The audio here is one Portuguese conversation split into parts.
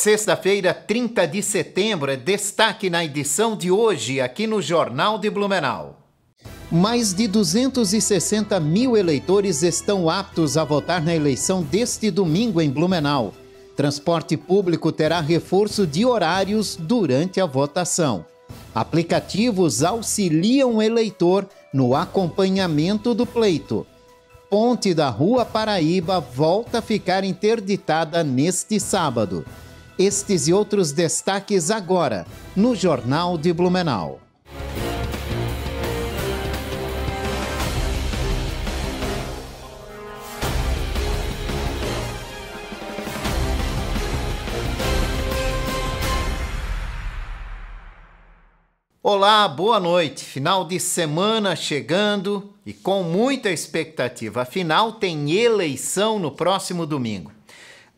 Sexta-feira, 30 de setembro, é destaque na edição de hoje, aqui no Jornal de Blumenau. Mais de 260 mil eleitores estão aptos a votar na eleição deste domingo em Blumenau. Transporte público terá reforço de horários durante a votação. Aplicativos auxiliam o eleitor no acompanhamento do pleito. Ponte da Rua Paraíba volta a ficar interditada neste sábado. Estes e outros destaques agora, no Jornal de Blumenau. Olá, boa noite. Final de semana chegando e com muita expectativa. Afinal, tem eleição no próximo domingo.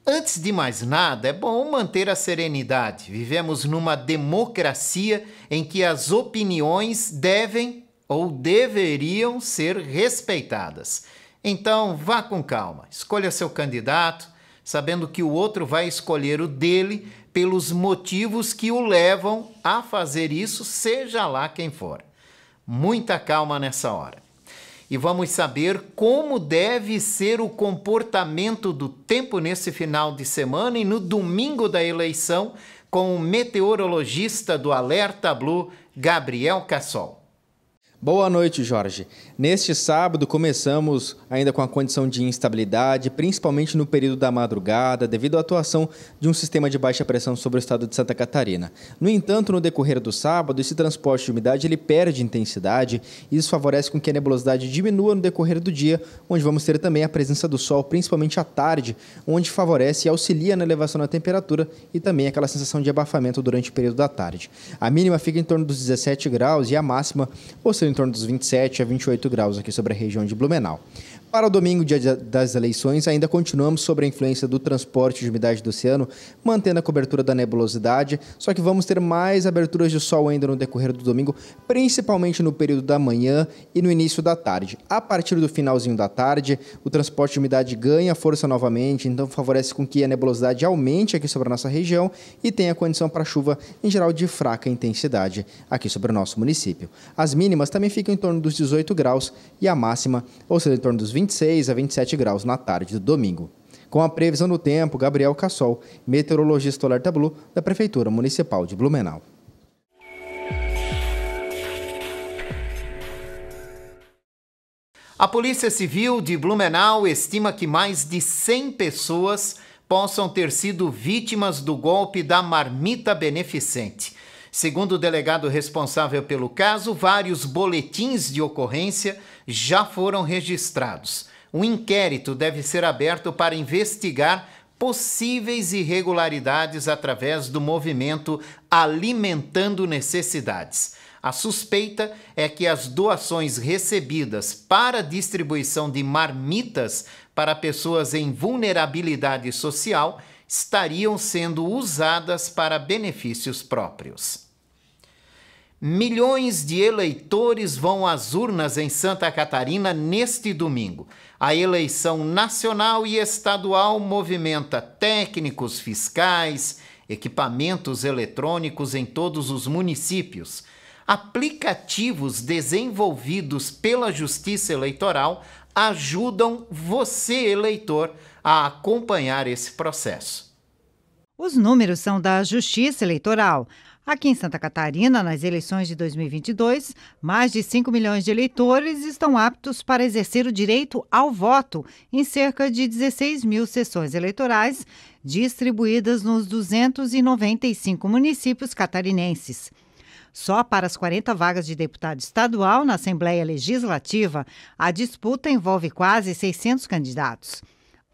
Antes de mais nada, é bom manter a serenidade. Vivemos numa democracia em que as opiniões devem ou deveriam ser respeitadas. Então, vá com calma. Escolha seu candidato, sabendo que o outro vai escolher o dele pelos motivos que o levam a fazer isso, seja lá quem for. Muita calma nessa hora. E vamos saber como deve ser o comportamento do tempo nesse final de semana e no domingo da eleição com o meteorologista do Alerta Blue, Gabriel Cassol. Boa noite, Jorge. Neste sábado começamos ainda com a condição de instabilidade, principalmente no período da madrugada, devido à atuação de um sistema de baixa pressão sobre o estado de Santa Catarina. No entanto, no decorrer do sábado, esse transporte de umidade ele perde intensidade e isso favorece com que a nebulosidade diminua no decorrer do dia, onde vamos ter também a presença do sol, principalmente à tarde, onde favorece e auxilia na elevação da temperatura e também aquela sensação de abafamento durante o período da tarde. A mínima fica em torno dos 17 graus e a máxima oscila em torno dos 27 a 28 graus aqui sobre a região de Blumenau. Para o domingo, dia das eleições, ainda continuamos sobre a influência do transporte de umidade do oceano, mantendo a cobertura da nebulosidade, só que vamos ter mais aberturas de sol ainda no decorrer do domingo, principalmente no período da manhã e no início da tarde. A partir do finalzinho da tarde, o transporte de umidade ganha força novamente, então favorece com que a nebulosidade aumente aqui sobre a nossa região e tenha condição para chuva, em geral, de fraca intensidade aqui sobre o nosso município. As mínimas também ficam em torno dos 18 graus e a máxima oscila em torno dos 26 a 27 graus na tarde do domingo. Com a previsão do tempo, Gabriel Cassol, meteorologista Alerta Blue da Prefeitura Municipal de Blumenau. A Polícia Civil de Blumenau estima que mais de 100 pessoas possam ter sido vítimas do golpe da marmita beneficente. Segundo o delegado responsável pelo caso, vários boletins de ocorrência já foram registrados. Um inquérito deve ser aberto para investigar possíveis irregularidades através do movimento Alimentando Necessidades. A suspeita é que as doações recebidas para distribuição de marmitas para pessoas em vulnerabilidade social estariam sendo usadas para benefícios próprios. Milhões de eleitores vão às urnas em Santa Catarina neste domingo. A eleição nacional e estadual movimenta técnicos, fiscais, equipamentos eletrônicos em todos os municípios. Aplicativos desenvolvidos pela Justiça Eleitoral ajudam você, eleitor, a acompanhar esse processo. Os números são da Justiça Eleitoral. Aqui em Santa Catarina, nas eleições de 2022, mais de 5 milhões de eleitores estão aptos para exercer o direito ao voto em cerca de 16 mil sessões eleitorais distribuídas nos 295 municípios catarinenses. Só para as 40 vagas de deputado estadual na Assembleia Legislativa, a disputa envolve quase 600 candidatos.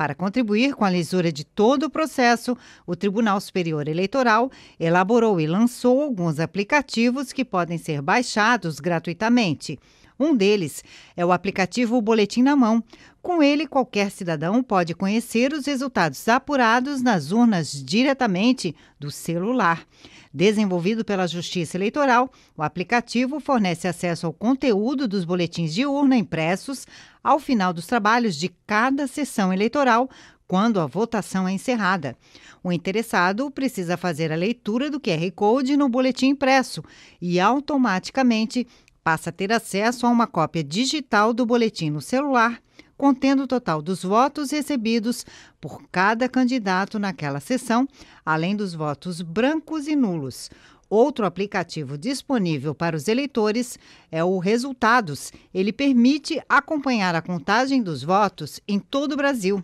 Para contribuir com a lisura de todo o processo, o Tribunal Superior Eleitoral elaborou e lançou alguns aplicativos que podem ser baixados gratuitamente. Um deles é o aplicativo Boletim na Mão. Com ele, qualquer cidadão pode conhecer os resultados apurados nas urnas diretamente do celular. Desenvolvido pela Justiça Eleitoral, o aplicativo fornece acesso ao conteúdo dos boletins de urna impressos ao final dos trabalhos de cada sessão eleitoral, quando a votação é encerrada. O interessado precisa fazer a leitura do QR Code no boletim impresso e automaticamente passa a ter acesso a uma cópia digital do boletim no celular, contendo o total dos votos recebidos por cada candidato naquela sessão, além dos votos brancos e nulos. Outro aplicativo disponível para os eleitores é o Resultados. Ele permite acompanhar a contagem dos votos em todo o Brasil.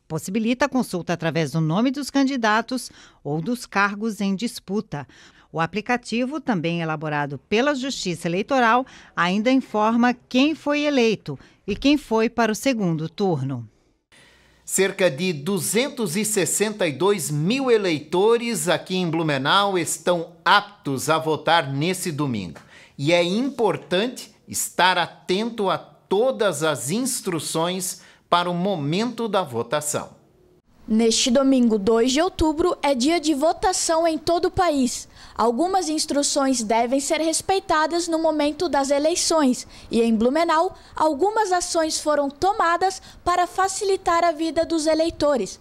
Possibilita a consulta através do nome dos candidatos ou dos cargos em disputa. O aplicativo, também elaborado pela Justiça Eleitoral, ainda informa quem foi eleito e quem foi para o segundo turno. Cerca de 262 mil eleitores aqui em Blumenau estão aptos a votar nesse domingo. E é importante estar atento a todas as instruções para o momento da votação. Neste domingo, 2 de outubro, é dia de votação em todo o país. Algumas instruções devem ser respeitadas no momento das eleições e, em Blumenau, algumas ações foram tomadas para facilitar a vida dos eleitores.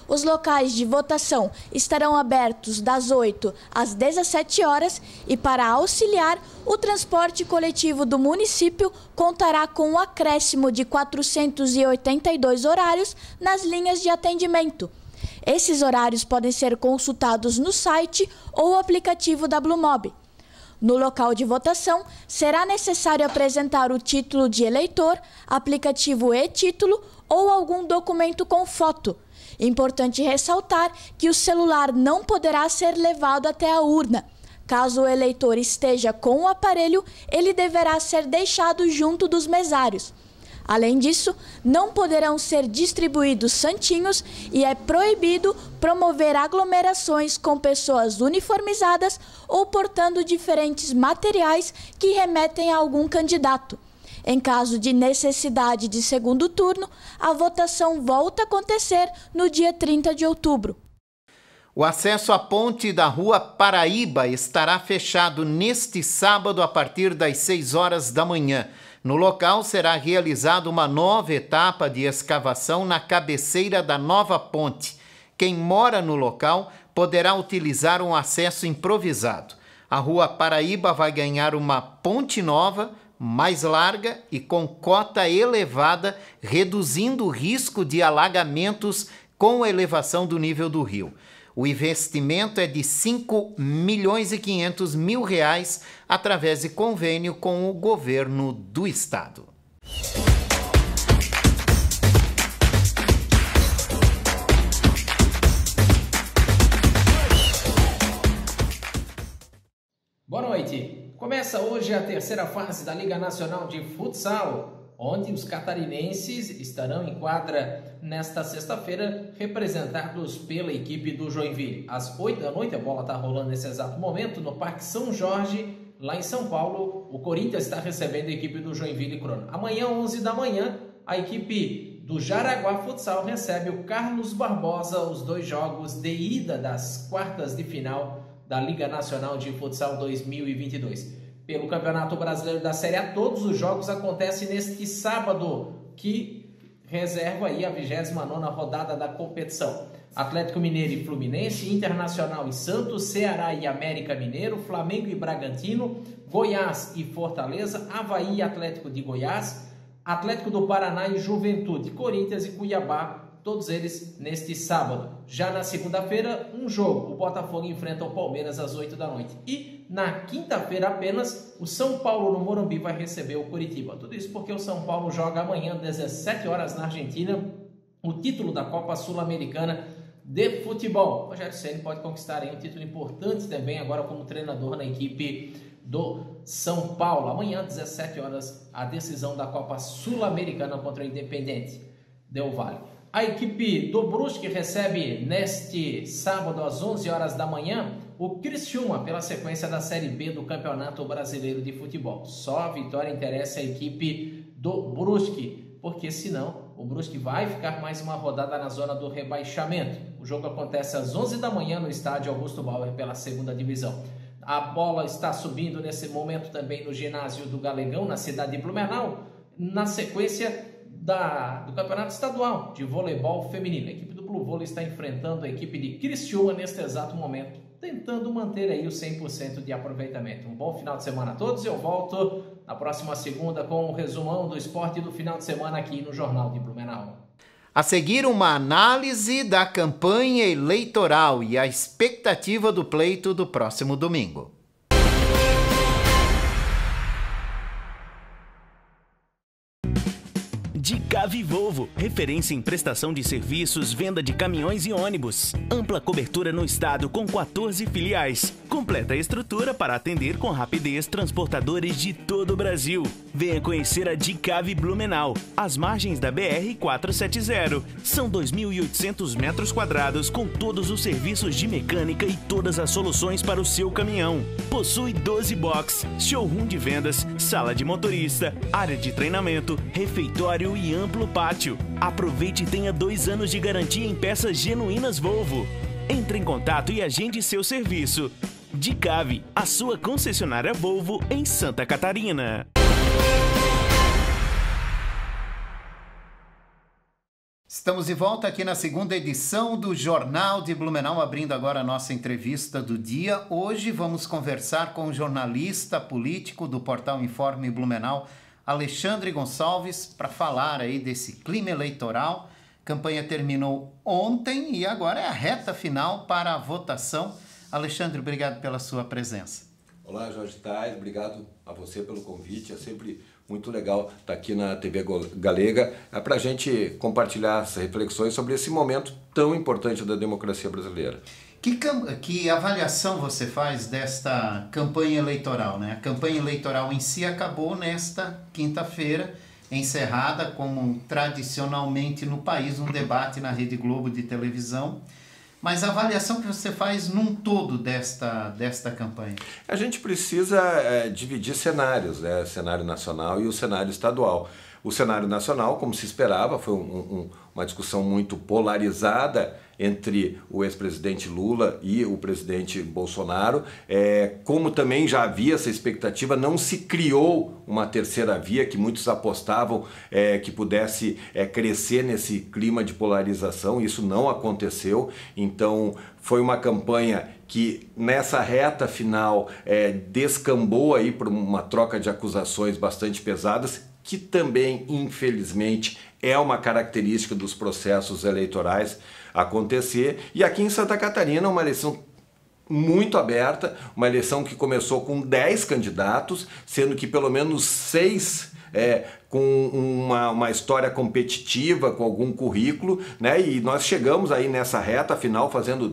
Os locais de votação estarão abertos das 8 às 17 horas e, para auxiliar, o transporte coletivo do município contará com um acréscimo de 482 horários nas linhas de atendimento. Esses horários podem ser consultados no site ou aplicativo da Blumob. No local de votação, será necessário apresentar o título de eleitor, aplicativo e-título ou algum documento com foto. Importante ressaltar que o celular não poderá ser levado até a urna. Caso o eleitor esteja com o aparelho, ele deverá ser deixado junto dos mesários. Além disso, não poderão ser distribuídos santinhos e é proibido promover aglomerações com pessoas uniformizadas ou portando diferentes materiais que remetem a algum candidato. Em caso de necessidade de segundo turno, a votação volta a acontecer no dia 30 de outubro. O acesso à ponte da Rua Paraíba estará fechado neste sábado a partir das 6 horas da manhã. No local será realizada uma nova etapa de escavação na cabeceira da nova ponte. Quem mora no local poderá utilizar um acesso improvisado. A Rua Paraíba vai ganhar uma ponte nova, mais larga e com cota elevada, reduzindo o risco de alagamentos com a elevação do nível do rio. O investimento é de R$ 5.500.000 através de convênio com o governo do estado. Boa noite. Começa hoje a terceira fase da Liga Nacional de Futsal, onde os catarinenses estarão em quadra nesta sexta-feira, representados pela equipe do Joinville. Às 8 da noite, a bola está rolando nesse exato momento, no Parque São Jorge, lá em São Paulo. O Corinthians está recebendo a equipe do Joinville Crono. Amanhã, 11 da manhã, a equipe do Jaraguá Futsal recebe o Carlos Barbosa, os 2 jogos de ida das quartas de final da Liga Nacional de Futsal 2022. Pelo Campeonato Brasileiro da Série A, todos os jogos acontecem neste sábado, que reserva aí a 29ª rodada da competição. Atlético Mineiro e Fluminense, Internacional e Santos, Ceará e América Mineiro, Flamengo e Bragantino, Goiás e Fortaleza, Avaí e Atlético de Goiás, Atlético do Paraná e Juventude, Corinthians e Cuiabá, todos eles neste sábado. Já na segunda-feira, um jogo. O Botafogo enfrenta o Palmeiras às 8 da noite. E na quinta-feira apenas, o São Paulo no Morumbi vai receber o Curitiba. Tudo isso porque o São Paulo joga amanhã, 17 horas na Argentina, o título da Copa Sul-Americana de Futebol. O Rogério Ceni pode conquistar aí um título importante também agora como treinador na equipe do São Paulo. Amanhã, 17 horas, a decisão da Copa Sul-Americana contra o Independente Del Valle. A equipe do Brusque recebe neste sábado às 11 horas da manhã o Criciúma pela sequência da Série B do Campeonato Brasileiro de Futebol. Só a vitória interessa a equipe do Brusque, porque senão o Brusque vai ficar mais uma rodada na zona do rebaixamento. O jogo acontece às 11 da manhã no estádio Augusto Bauer pela segunda divisão. A bola está subindo nesse momento também no ginásio do Galegão, na cidade de Blumenau, na sequência do Campeonato Estadual de Voleibol Feminino. A equipe do Blue Vôlei está enfrentando a equipe de Criciúma neste exato momento, tentando manter aí o 100% de aproveitamento. Um bom final de semana a todos. Eu volto na próxima segunda com o resumão do esporte do final de semana aqui no Jornal de Blumenau. A seguir, uma análise da campanha eleitoral e a expectativa do pleito do próximo domingo. Dicave Volvo, referência em prestação de serviços, venda de caminhões e ônibus. Ampla cobertura no estado com 14 filiais. Completa estrutura para atender com rapidez transportadores de todo o Brasil. Venha conhecer a Dicave Blumenau, às margens da BR-470. São 2.800 metros quadrados com todos os serviços de mecânica e todas as soluções para o seu caminhão. Possui 12 boxes, showroom de vendas, sala de motorista, área de treinamento, refeitório e amplo pátio. Aproveite e tenha 2 anos de garantia em peças genuínas Volvo. Entre em contato e agende seu serviço. Dicave, a sua concessionária Volvo em Santa Catarina. Estamos de volta aqui na segunda edição do Jornal de Blumenau, abrindo agora a nossa entrevista do dia. Hoje vamos conversar com o jornalista político do portal Informe Blumenau, Alexandre Gonçalves, para falar aí desse clima eleitoral. A campanha terminou ontem e agora é a reta final para a votação. Alexandre, obrigado pela sua presença. Olá, Jorge Tais, obrigado a você pelo convite. É sempre muito legal estar aqui na TV Galega para a gente compartilhar essas reflexões sobre esse momento tão importante da democracia brasileira. Que avaliação você faz desta campanha eleitoral, né? A campanha eleitoral em si acabou nesta quinta-feira, encerrada como tradicionalmente no país, um debate na Rede Globo de televisão. Mas a avaliação que você faz num todo desta campanha? A gente precisa dividir cenários, né? O cenário nacional e o cenário estadual. O cenário nacional, como se esperava, foi uma discussão muito polarizada entre o ex-presidente Lula e o presidente Bolsonaro. Como também já havia essa expectativa, não se criou uma terceira via que muitos apostavam que pudesse crescer nesse clima de polarização. Isso não aconteceu. Então foi uma campanha que nessa reta final descambou aí por uma troca de acusações bastante pesadas, que também, infelizmente, é uma característica dos processos eleitorais acontecer. E aqui em Santa Catarina, uma eleição muito aberta, uma eleição que começou com 10 candidatos, sendo que pelo menos 6 com uma história competitiva, com algum currículo, né? E nós chegamos aí nessa reta final,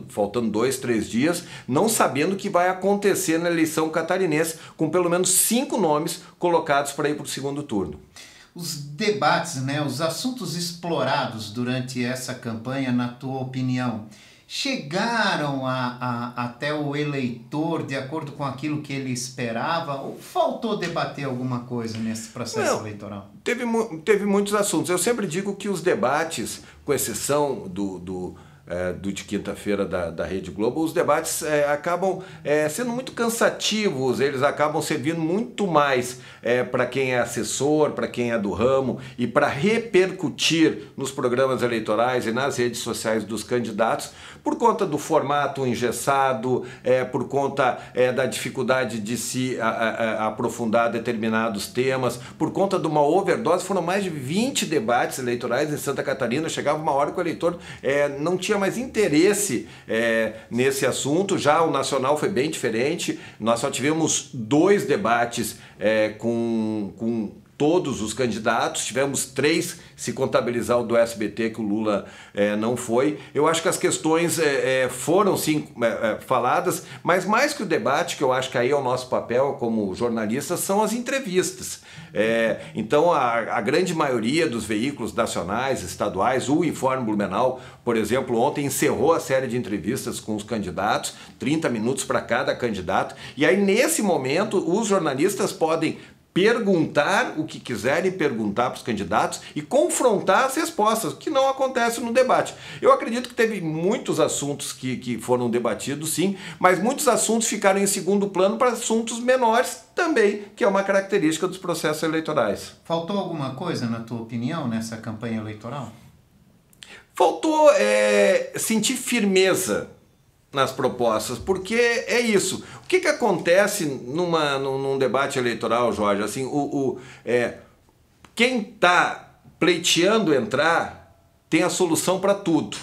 faltando 2, 3 dias, não sabendo o que vai acontecer na eleição catarinense, com pelo menos 5 nomes colocados para ir para o segundo turno. Os debates, né, os assuntos explorados durante essa campanha, na tua opinião, chegaram até o eleitor de acordo com aquilo que ele esperava, ou faltou debater alguma coisa nesse processo eleitoral? Teve muitos assuntos. Eu sempre digo que os debates, com exceção do de quinta-feira da Rede Globo, os debates acabam sendo muito cansativos, eles acabam servindo muito mais para quem é assessor, para quem é do ramo e para repercutir nos programas eleitorais e nas redes sociais dos candidatos, por conta do formato engessado, por conta da dificuldade de se aprofundar determinados temas, por conta de uma overdose. Foram mais de 20 debates eleitorais em Santa Catarina, chegava uma hora que o eleitor não tinha mais interesse nesse assunto. Já o nacional foi bem diferente, nós só tivemos 2 debates com todos os candidatos, tivemos 3 se contabilizar o do SBT, que o Lula não foi. Eu acho que as questões foram sim faladas, mas mais que o debate, que eu acho que aí é o nosso papel como jornalistas, são as entrevistas. Então a grande maioria dos veículos nacionais, estaduais, o Informe Blumenau, por exemplo, ontem encerrou a série de entrevistas com os candidatos, 30 minutos para cada candidato, e aí nesse momento os jornalistas podem perguntar o que quiserem perguntar para os candidatos e confrontar as respostas, que não acontece no debate. Eu acredito que teve muitos assuntos que foram debatidos, sim, mas muitos assuntos ficaram em segundo plano para assuntos menores também, que é uma característica dos processos eleitorais. Faltou alguma coisa, na tua opinião, nessa campanha eleitoral? Faltou sentir firmeza nas propostas, porque é isso. O que acontece num debate eleitoral, Jorge? Assim, quem está pleiteando entrar tem a solução para tudo.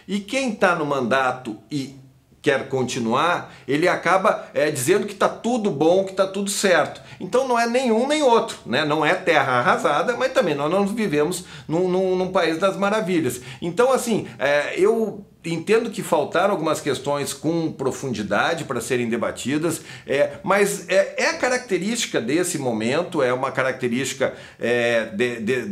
E quem está no mandato e quer continuar, ele acaba dizendo que está tudo bom, que está tudo certo. Então não é nenhum nem outro, né? Não é terra arrasada, mas também nós não vivemos num país das maravilhas. Então, assim, eu entendo que faltaram algumas questões com profundidade para serem debatidas, mas é a característica desse momento, é uma característica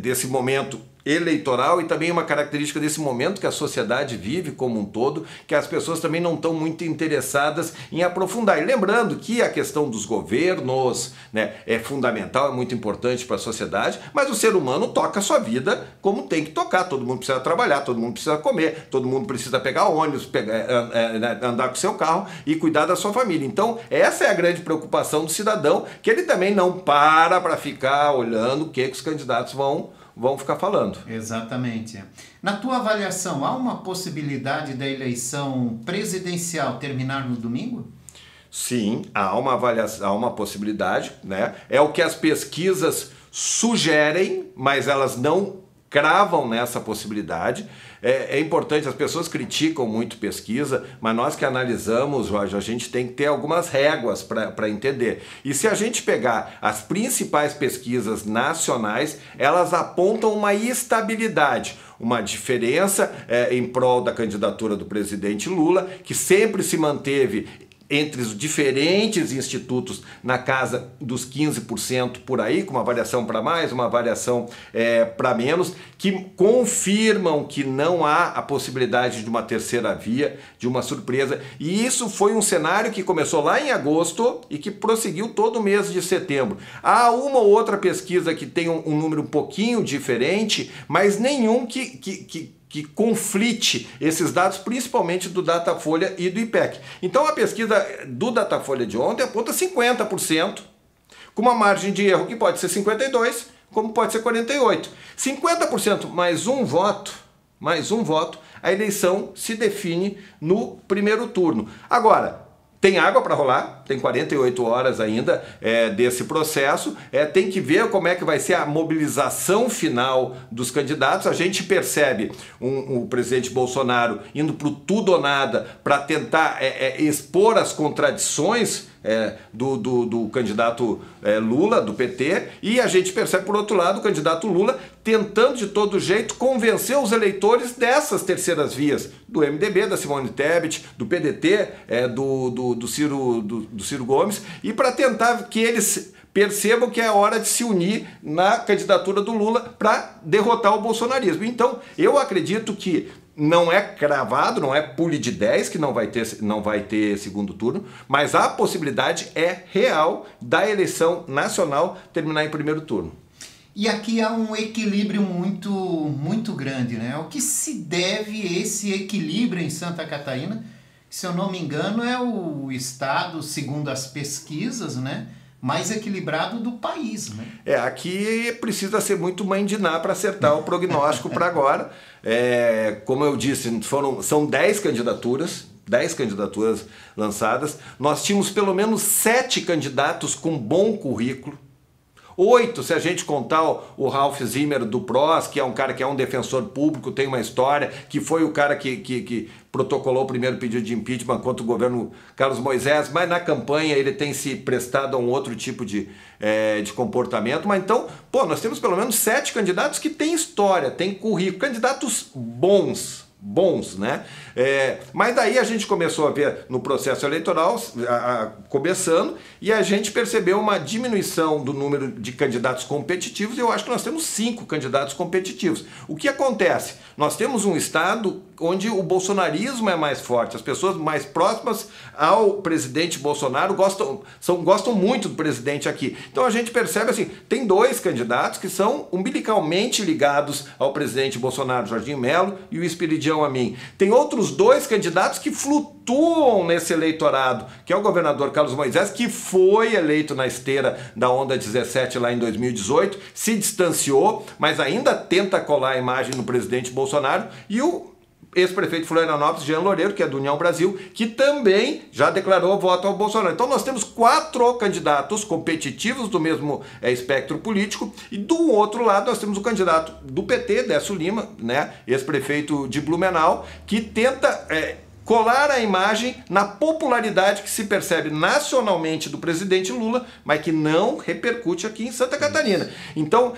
desse momento eleitoral e também uma característica desse momento que a sociedade vive como um todo, que as pessoas também não estão muito interessadas em aprofundar. E lembrando que a questão dos governos, né, é fundamental, é muito importante para a sociedade, mas o ser humano toca a sua vida como tem que tocar. Todo mundo precisa trabalhar, todo mundo precisa comer, todo mundo precisa pegar ônibus, andar com seu carro e cuidar da sua família. Então, essa é a grande preocupação do cidadão, que ele também não para ficar olhando o que os candidatos vão ficar falando. Exatamente. Na tua avaliação, há uma possibilidade da eleição presidencial terminar no domingo? Sim, há uma possibilidade, né? É o que as pesquisas sugerem, mas elas não cravam nessa possibilidade. É importante, as pessoas criticam muito pesquisa, mas nós que analisamos, Jorge, a gente tem que ter algumas réguas para entender. E se a gente pegar as principais pesquisas nacionais, elas apontam uma estabilidade, uma diferença em prol da candidatura do presidente Lula, que sempre se manteve entre os diferentes institutos na casa dos 15% por aí, com uma variação para mais, uma variação para menos, que confirmam que não há a possibilidade de uma terceira via, de uma surpresa. E isso foi um cenário que começou lá em agosto e que prosseguiu todo o mês de setembro. Há uma ou outra pesquisa que tem um número um pouquinho diferente, mas nenhum que conflite esses dados, principalmente do Datafolha e do IPEC. Então a pesquisa do Datafolha de ontem aponta 50%, com uma margem de erro que pode ser 52%, como pode ser 48%. 50% mais um voto, a eleição se define no primeiro turno. Agora, tem água para rolar, tem 48 horas ainda desse processo, tem que ver como é que vai ser a mobilização final dos candidatos. A gente percebe o presidente Bolsonaro indo para o tudo ou nada para tentar expor as contradições do candidato Lula, do PT, e a gente percebe, por outro lado, o candidato Lula tentando de todo jeito convencer os eleitores dessas terceiras vias, do MDB, da Simone Tebet, do PDT, do Ciro Gomes, e para tentar que eles percebam que é hora de se unir na candidatura do Lula para derrotar o bolsonarismo. Então, eu acredito que não é cravado, não é pule de 10 que não vai ter segundo turno, mas a possibilidade é real da eleição nacional terminar em primeiro turno. E aqui há um equilíbrio muito grande, né? O que se deve esse equilíbrio em Santa Catarina? Se eu não me engano, é o estado, segundo as pesquisas, né, mais equilibrado do país, né? Aqui precisa ser muito mãe de Ná para acertar o prognóstico para agora. Como eu disse, são 10 candidaturas lançadas. Nós tínhamos pelo menos 7 candidatos com bom currículo. 8, se a gente contar o Ralph Zimmer do PROS, que é um cara que é um defensor público, tem uma história, que foi o cara que protocolou o primeiro pedido de impeachment contra o governo Carlos Moisés, mas na campanha ele tem se prestado a um outro tipo de comportamento. Mas então, nós temos pelo menos 7 candidatos que têm história, têm currículo, candidatos bons, bons, né? Mas daí a gente começou a ver no processo eleitoral começando, e a gente percebeu uma diminuição do número de candidatos competitivos. Eu acho que nós temos 5 candidatos competitivos. O que acontece? Nós temos um estado onde o bolsonarismo é mais forte, as pessoas mais próximas ao presidente Bolsonaro gostam muito do presidente aqui. Então a gente percebe assim, tem 2 candidatos que são umbilicalmente ligados ao presidente Bolsonaro, Jorginho Melo e o Espiridião Amin. Tem outros 2 candidatos que flutuam nesse eleitorado, que é o governador Carlos Moisés, que foi eleito na esteira da Onda 17 lá em 2018, se distanciou, mas ainda tenta colar a imagem no presidente Bolsonaro, e o ex-prefeito de Florianópolis, Jean Loureiro, que é do União Brasil, que também já declarou voto ao Bolsonaro. Então nós temos 4 candidatos competitivos do mesmo espectro político, e do outro lado nós temos o candidato do PT, Décio Lima, né, ex-prefeito de Blumenau, que tenta colar a imagem na popularidade que se percebe nacionalmente do presidente Lula, mas que não repercute aqui em Santa Catarina. Então,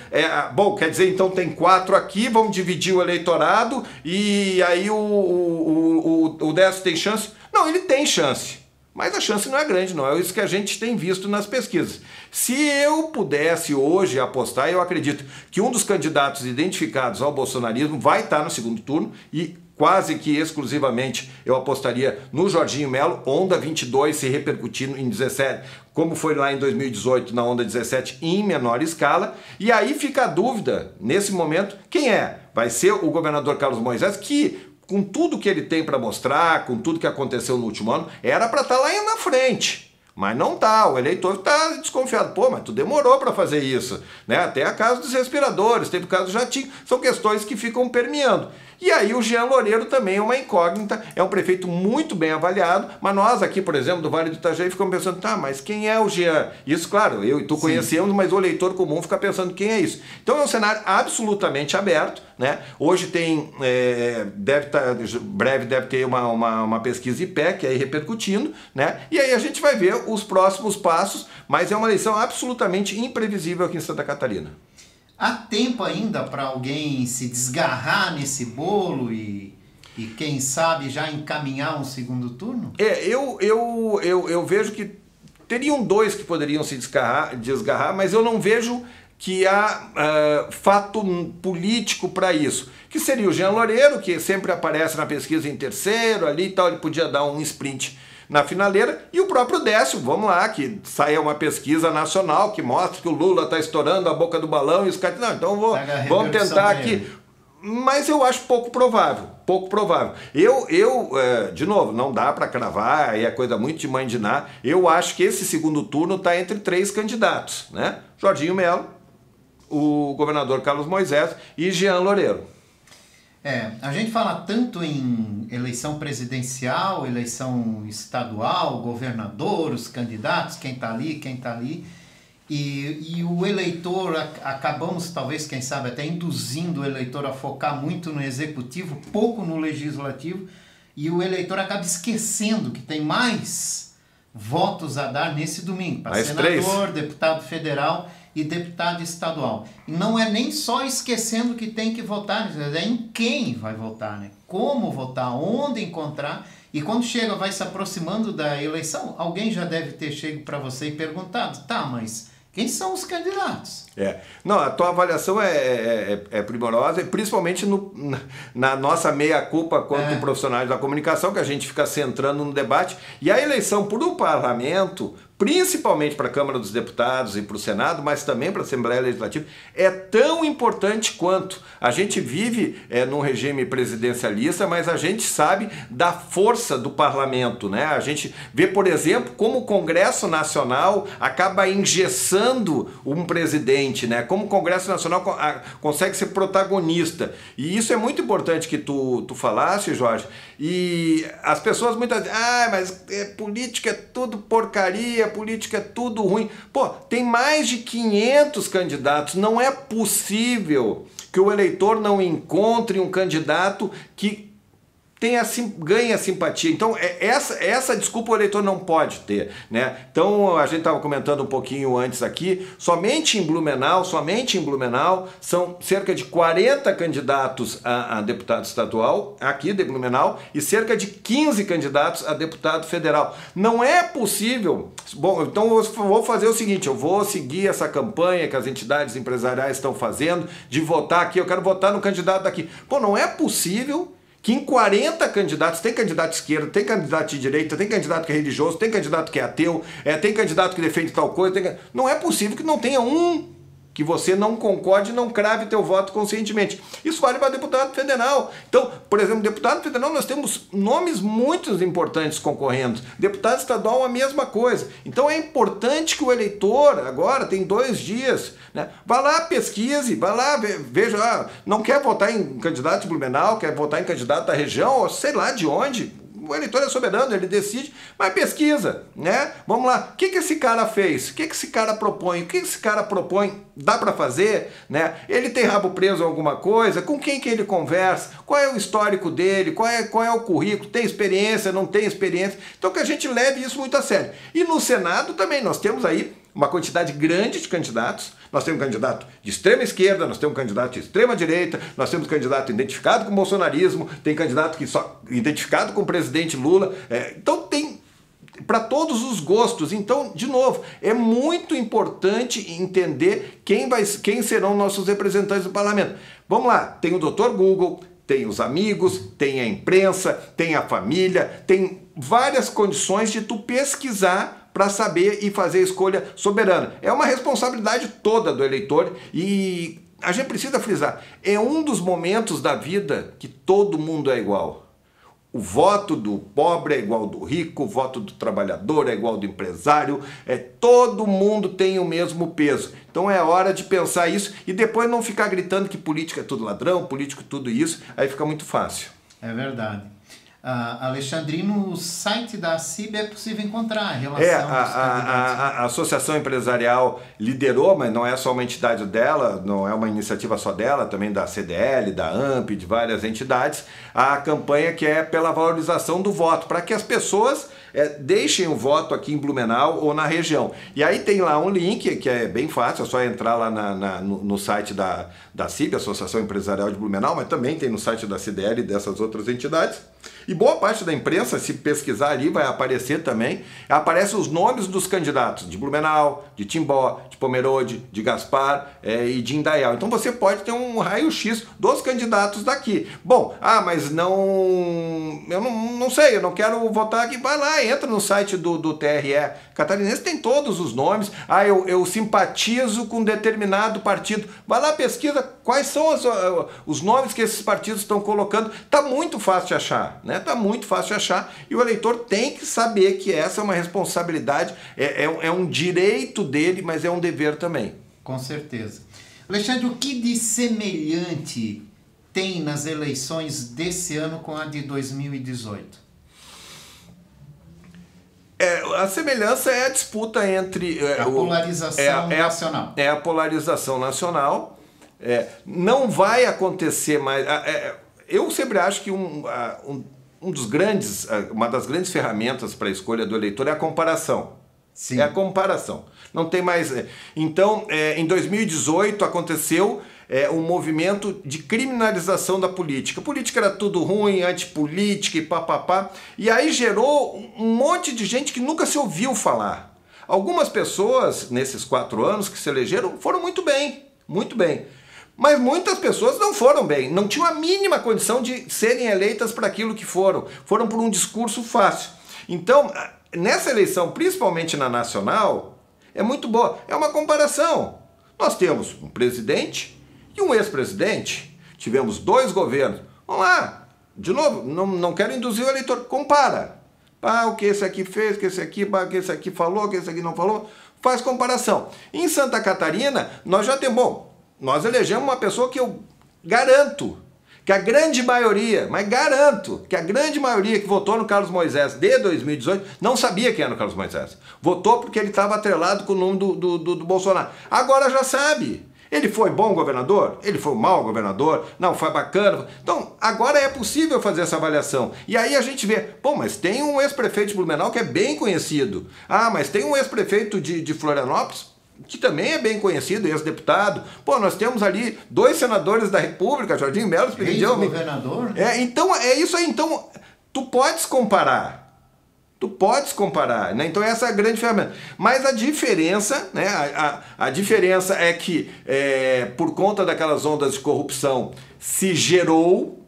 bom, quer dizer, então tem 4 aqui, vamos dividir o eleitorado, e aí o Décio tem chance? Não, ele tem chance. Mas a chance não é grande, não. É isso que a gente tem visto nas pesquisas. Se eu pudesse hoje apostar, eu acredito que um dos candidatos identificados ao bolsonarismo vai estar no segundo turno, e quase que exclusivamente eu apostaria no Jorginho Melo, Onda 22 se repercutindo em 17, como foi lá em 2018 na Onda 17 em menor escala. E aí fica a dúvida, nesse momento, quem é? Vai ser o governador Carlos Moisés, que com tudo que ele tem para mostrar, com tudo que aconteceu no último ano, era para estar lá na frente. Mas não tá, o eleitor está desconfiado. Pô, mas tu demorou para fazer isso, né? Até a caso dos respiradores, teve o caso do Jatinho, são questões que ficam permeando. E aí o Jean Loureiro também é uma incógnita, é um prefeito muito bem avaliado, mas nós aqui, por exemplo, do Vale do Itajaí, ficamos pensando, tá, mas quem é o Jean? Isso, claro, eu e tu conhecemos, mas o eleitor comum fica pensando quem é isso. Então é um cenário absolutamente aberto, né? Hoje tem, breve deve ter uma pesquisa IPEC aí repercutindo, né? E aí a gente vai ver os próximos passos, mas é uma eleição absolutamente imprevisível aqui em Santa Catarina. Há tempo ainda para alguém se desgarrar nesse bolo e quem sabe já encaminhar um segundo turno? Eu vejo que teriam 2 que poderiam se desgarrar, mas eu não vejo que há fato político para isso. Que seria o Jean Loureiro, que sempre aparece na pesquisa em terceiro ali e tal, ele podia dar um sprint na finaleira, e o próprio Décio, vamos lá, que saia uma pesquisa nacional que mostra que o Lula está estourando a boca do balão, e os caras, não, então vamos tentar aqui. Mas eu acho pouco provável, pouco provável. De novo, não dá para cravar, é coisa muito de mãe de Ná. Eu acho que esse segundo turno está entre 3 candidatos, né? Jorginho Melo, o governador Carlos Moisés e Jean Loureiro. A gente fala tanto em eleição presidencial, eleição estadual, governador, os candidatos, quem está ali, e o eleitor, acabamos talvez, quem sabe, até induzindo o eleitor a focar muito no executivo, pouco no legislativo, e o eleitor acaba esquecendo que tem mais votos a dar nesse domingo, para senador, 3. Deputado federal e deputado estadual. E não é nem só esquecendo que tem que votar, é em quem vai votar, né? Como votar, onde encontrar. E quando chega, vai se aproximando da eleição, alguém já deve ter chegado para você e perguntado, tá, mas quem são os candidatos? Não, a tua avaliação é primorosa, e principalmente na nossa meia-culpa quanto profissionais da comunicação, que a gente fica centrando no debate. E a eleição para o parlamento, principalmente para a Câmara dos Deputados e para o Senado, mas também para a Assembleia Legislativa, é tão importante quanto. A gente vive num regime presidencialista, mas a gente sabe da força do parlamento, né? A gente vê, por exemplo, como o Congresso Nacional acaba engessando um presidente, né? Como o Congresso Nacional consegue ser protagonista. E isso é muito importante que tu falasse, Jorge. E as pessoas muitas vezes, mas política é tudo porcaria, política é tudo ruim. Pô, tem mais de 500 candidatos, não é possível que o eleitor não encontre um candidato que ganha simpatia. Então, essa desculpa o eleitor não pode ter, né? Então, a gente estava comentando um pouquinho antes aqui, somente em Blumenau são cerca de 40 candidatos a deputado estadual, aqui de Blumenau, e cerca de 15 candidatos a deputado federal. Não é possível. Bom, então eu vou fazer o seguinte, eu vou seguir essa campanha que as entidades empresariais estão fazendo, de votar aqui, eu quero votar no candidato daqui. Pô, não é possível que em 40 candidatos, tem candidato de esquerda, tem candidato de direita, tem candidato que é religioso, tem candidato que é ateu, tem candidato que defende tal coisa, não é possível que não tenha um que você não concorde e não crave teu voto conscientemente. Isso vale para deputado federal. Então, por exemplo, deputado federal nós temos nomes muito importantes concorrendo. Deputado estadual a mesma coisa. Então é importante que o eleitor, agora tem 2 dias, né, vá lá, pesquise, vá lá, veja, não quer votar em candidato de Blumenau, quer votar em candidato da região, ou sei lá de onde. O eleitor é soberano, ele decide, mas pesquisa, né? Vamos lá, o que esse cara fez? O que esse cara propõe? O que esse cara propõe? Dá para fazer, né? Ele tem rabo preso em alguma coisa? Com quem que ele conversa? Qual é o histórico dele? Qual é o currículo? Tem experiência? Não tem experiência? Então que a gente leve isso muito a sério. E no Senado também, nós temos aí uma quantidade grande de candidatos. Nós temos um candidato de extrema esquerda, nós temos um candidato de extrema direita, nós temos um candidato identificado com o bolsonarismo, tem candidato que só identificado com o presidente Lula. Então tem para todos os gostos. Então, de novo, é muito importante entender quem serão nossos representantes do parlamento. Vamos lá, tem o Dr. Google, tem os amigos, tem a imprensa, tem a família, tem várias condições de tu pesquisar para saber e fazer a escolha soberana. É uma responsabilidade toda do eleitor e a gente precisa frisar, é um dos momentos da vida que todo mundo é igual. O voto do pobre é igual ao do rico, o voto do trabalhador é igual ao do empresário, todo mundo tem o mesmo peso. Então é hora de pensar isso e depois não ficar gritando que política é tudo ladrão, político tudo isso, aí fica muito fácil. É verdade. Alexandre, no site da CIB é possível encontrar a relação a Associação Empresarial liderou, mas não é só uma entidade dela, não é uma iniciativa só dela, também da CDL, da AMP, de várias entidades, a campanha que é pela valorização do voto, para que as pessoas deixem o voto aqui em Blumenau ou na região. E aí tem lá um link que é bem fácil, é só entrar lá no site da CIB, Associação Empresarial de Blumenau, mas também tem no site da CDL e dessas outras entidades. E boa parte da imprensa, se pesquisar ali, vai aparecer também, aparecem os nomes dos candidatos de Blumenau, de Timbó, de Pomerode, de Gaspar e de Indaial. Então você pode ter um raio-x dos candidatos daqui. Bom, mas eu não sei, eu não quero votar aqui. Vai lá, entra no site do TRE catarinense, tem todos os nomes. Eu simpatizo com determinado partido. Vai lá, pesquisa quais são os nomes que esses partidos estão colocando. Tá muito fácil de achar, né? Tá muito fácil de achar e o eleitor tem que saber que essa é uma responsabilidade, é um direito dele, mas é um dever também. Com certeza. Alexandre, o que de semelhante tem nas eleições desse ano com a de 2018? A semelhança é a disputa entre... a polarização nacional. É a polarização nacional. Não vai acontecer mais... eu sempre acho que uma das grandes ferramentas para a escolha do eleitor é a comparação. Sim. É a comparação. Não tem mais... Então, em 2018 aconteceu um movimento de criminalização da política. A política era tudo ruim, antipolítica e papapá. E aí gerou um monte de gente que nunca se ouviu falar. Algumas pessoas, nesses 4 anos que se elegeram, foram muito bem. Muito bem. Mas muitas pessoas não foram bem, não tinham a mínima condição de serem eleitas para aquilo que foram por um discurso fácil. Então, nessa eleição, principalmente na nacional, é muito boa, é uma comparação. Nós temos um presidente e um ex-presidente, tivemos 2 governos. Vamos lá, de novo, não quero induzir o eleitor, compara. O que esse aqui fez, o que esse aqui falou, o que esse aqui não falou, faz comparação. Em Santa Catarina, nós já temos... Nós elegemos uma pessoa que eu garanto que a grande maioria, mas garanto que a grande maioria que votou no Carlos Moisés de 2018 não sabia quem era o Carlos Moisés. Votou porque ele estava atrelado com o nome do Bolsonaro. Agora já sabe. Ele foi bom governador? Ele foi um mau governador? Não, foi bacana. Então, agora é possível fazer essa avaliação. E aí a gente vê, pô, mas tem um ex-prefeito de Blumenau que é bem conhecido. Ah, mas tem um ex-prefeito de Florianópolis que também é bem conhecido, ex-deputado. Pô, nós temos ali 2 senadores da República, Jorginho Melo, ex-governador. Então, é isso aí. Então, tu podes comparar. Né? Então essa é a grande ferramenta. Mas a diferença, né? A diferença é que por conta daquelas ondas de corrupção se gerou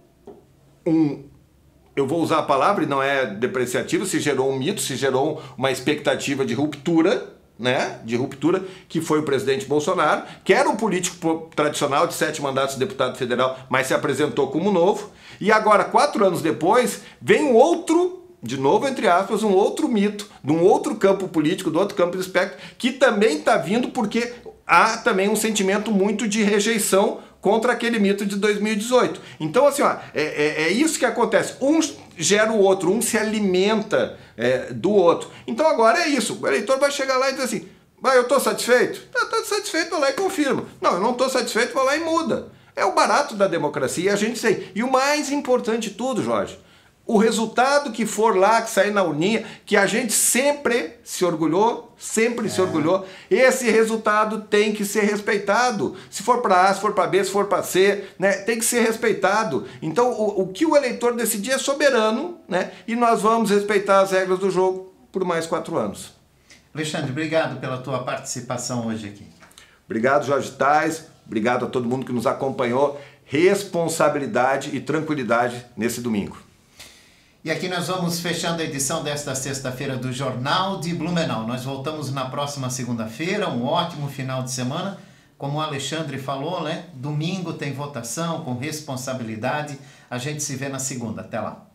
eu vou usar a palavra e não é depreciativo, se gerou um mito, se gerou uma expectativa de ruptura, né? De ruptura, que foi o presidente Bolsonaro, que era um político tradicional de 7 mandatos de deputado federal, mas se apresentou como novo. E agora, 4 anos depois, vem um outro, de novo, entre aspas, um outro mito, de um outro campo político, do outro campo do espectro, que também está vindo porque há também um sentimento muito de rejeição contra aquele mito de 2018. Então, assim, ó, é isso que acontece. Um gera o outro, um se alimenta do outro. Então, agora é isso. O eleitor vai chegar lá e dizer assim, eu estou satisfeito? Está satisfeito, vai lá e confirma. Não, eu não estou satisfeito, vai lá e muda. É o barato da democracia, a gente sei. E o mais importante de tudo, Jorge, o resultado que for lá, que sair na urninha, que a gente sempre se orgulhou, esse resultado tem que ser respeitado. Se for para A, se for para B, se for para C, né, tem que ser respeitado. Então, o que o eleitor decidir é soberano, né, e nós vamos respeitar as regras do jogo por mais 4 anos. Alexandre, obrigado pela tua participação hoje aqui. Obrigado, Jorge Tais. Obrigado a todo mundo que nos acompanhou. Responsabilidade e tranquilidade nesse domingo. E aqui nós vamos fechando a edição desta sexta-feira do Jornal de Blumenau. Nós voltamos na próxima segunda-feira, um ótimo final de semana. Como o Alexandre falou, né? Domingo tem votação com responsabilidade. A gente se vê na segunda. Até lá.